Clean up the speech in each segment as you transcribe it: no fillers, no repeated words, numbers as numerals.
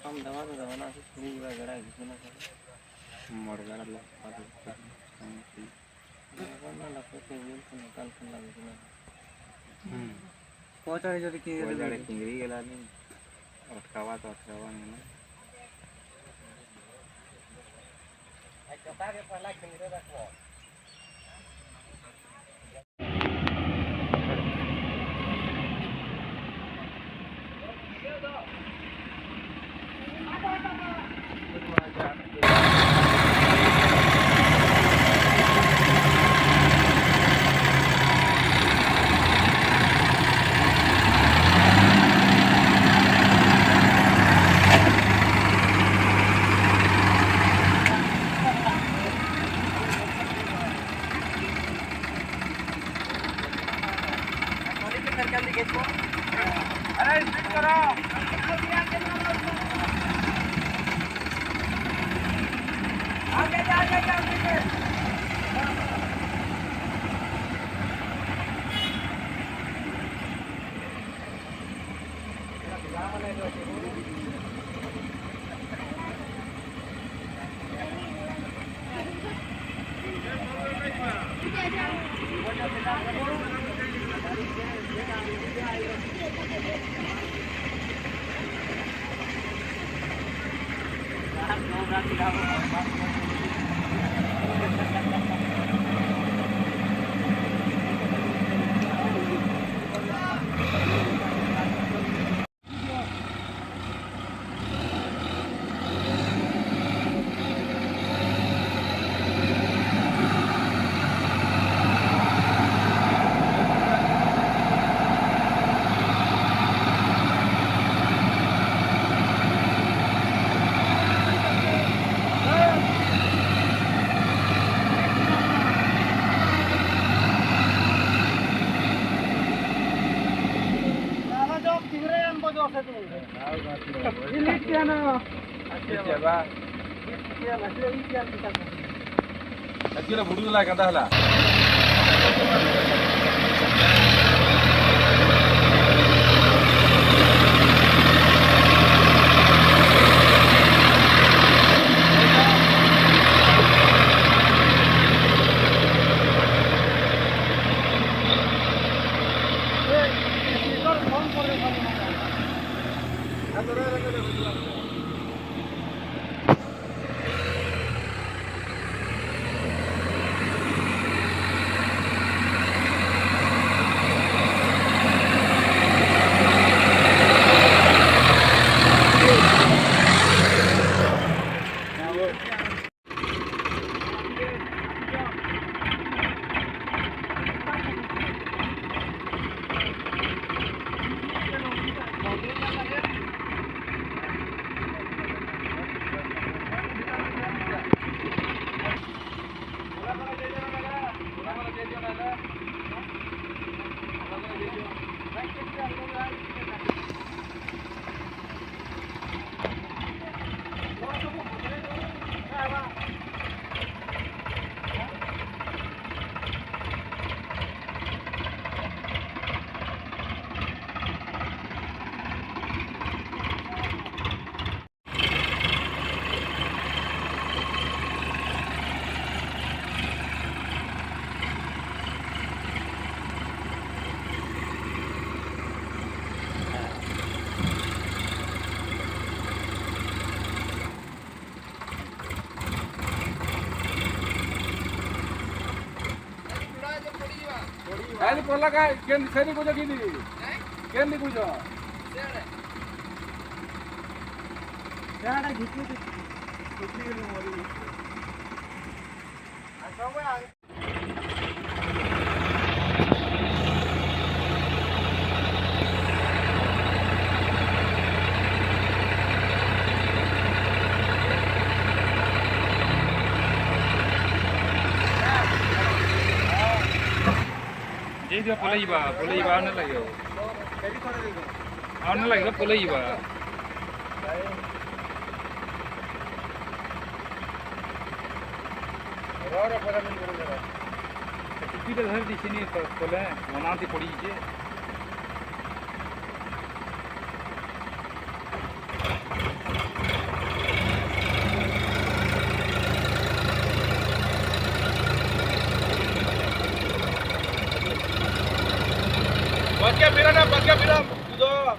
कम दवा तो दवा ना फ्री वगैरह कितना मर गया ना लगता है ये तो निकाल कर लगे ना पहुंचा जो कि चिंगड़ी गेला नहीं अटकावा तो अटकावा नहीं ना के पहला चिंगड़ी रखो बुडूला कदा हला आले कोला काय केन सेनी कुछ किनी केन दी कुछ सेड़ा घिचली घिचली गेली मोरी आ dia pula iba anu lagi. Anu lagi pula iba. Orang pada menjadi ଟୋପିଟେ ଧରି ଦିଶିନି କଲେ ମନାନ୍ତି ପଡ଼ିଛେ Bagian biram, sudah.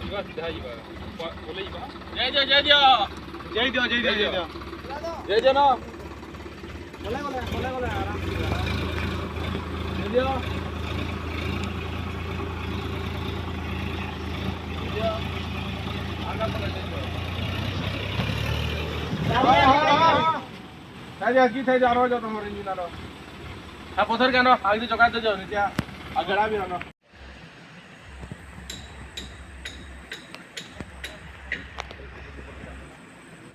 ଯିବା ସିଧା ଯିବା ବୋଲେ ଯିବା ଜୟ ଦିଅ ଜୟ ଦିଅ ଯାଇ ଦିଅ ଜୟ ଦିଅ ନା ଗଲେ ଆରାମ ଜୟ ଦିଅ কি થઈ જાનો જો તમારે ઇન્જિનનો આ પથર કેનો આગળ ચકા દેજો ને ત્યાં આગળ આવી આનો